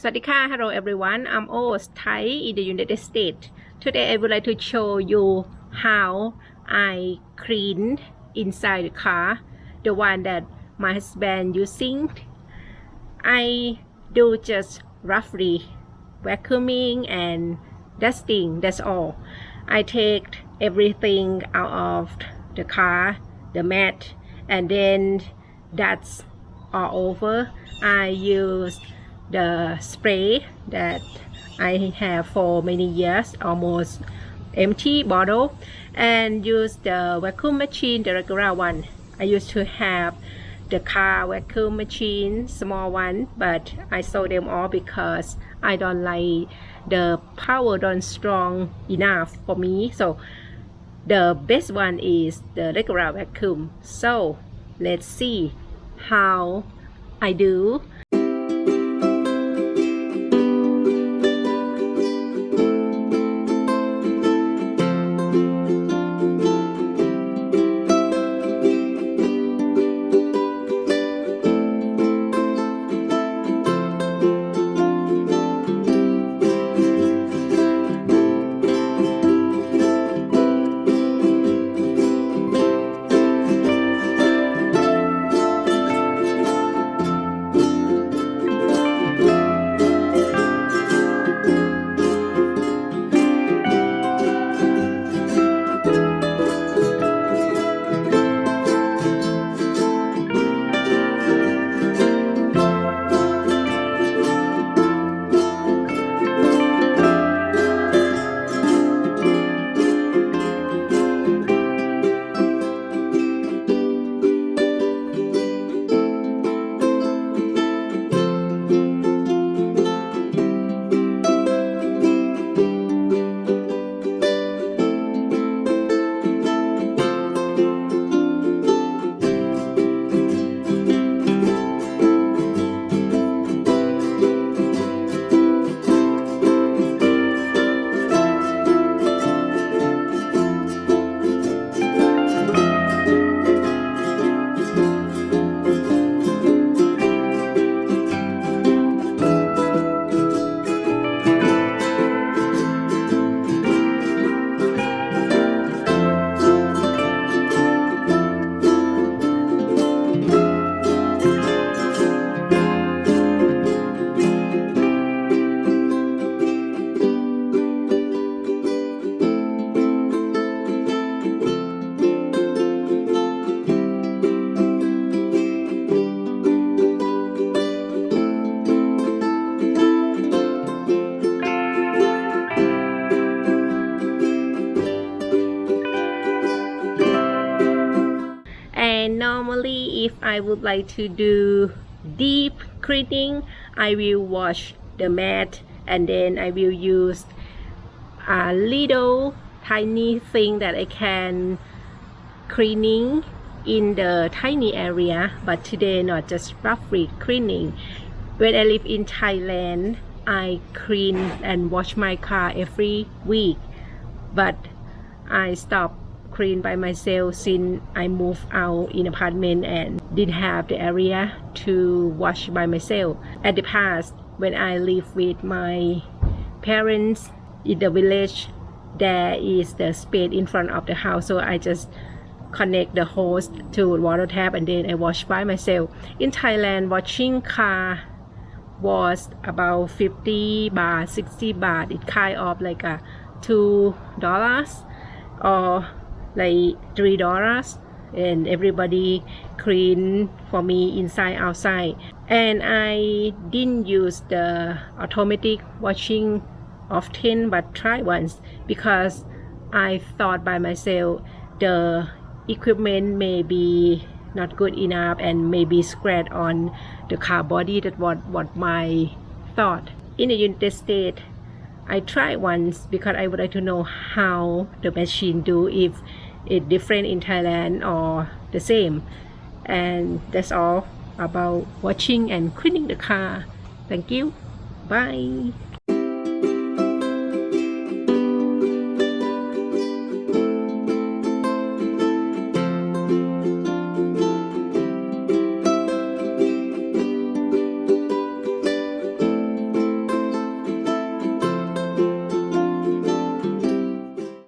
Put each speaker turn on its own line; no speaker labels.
Swadika, hello everyone. I'm Oz, Thai in the United States. Today I would like to show you how I clean inside the car, the one that my husband using. I do just roughly vacuuming and dusting, that's all. I take everything out of the car, the mat, and then that's all over. I use the spray that I have for many years, almost empty bottle, and use the vacuum machine, the regular one. I used to have the car vacuum machine, small one, but I sold them all because I don't like the power don't strong enough for me. So the best one is the regular vacuum. So let's see how I do. And normally if I would like to do deep cleaning, I will wash the mat and then I will use a little tiny thing that I can cleaning in the tiny area, but today not just roughly cleaning. When I live in Thailand, I clean and wash my car every week, but I stopped clean by myself since I moved out in apartment and didn't have the area to wash by myself. At the past, when I live with my parents in the village, there is the space in front of the house, so I just connect the hose to water tap and then I wash by myself. In Thailand, washing car was about 50 baht, 60 baht. It kind of like a $2 or like $3, and everybody clean for me inside outside. And I didn't use the automatic washing often, but try once because I thought by myself the equipment may be not good enough and maybe scratch on the car body. That what my thought. In the United States, I tried once because I would like to know how the machine do, if it's different in Thailand or the same. And that's all about washing and cleaning the car. Thank you. Bye.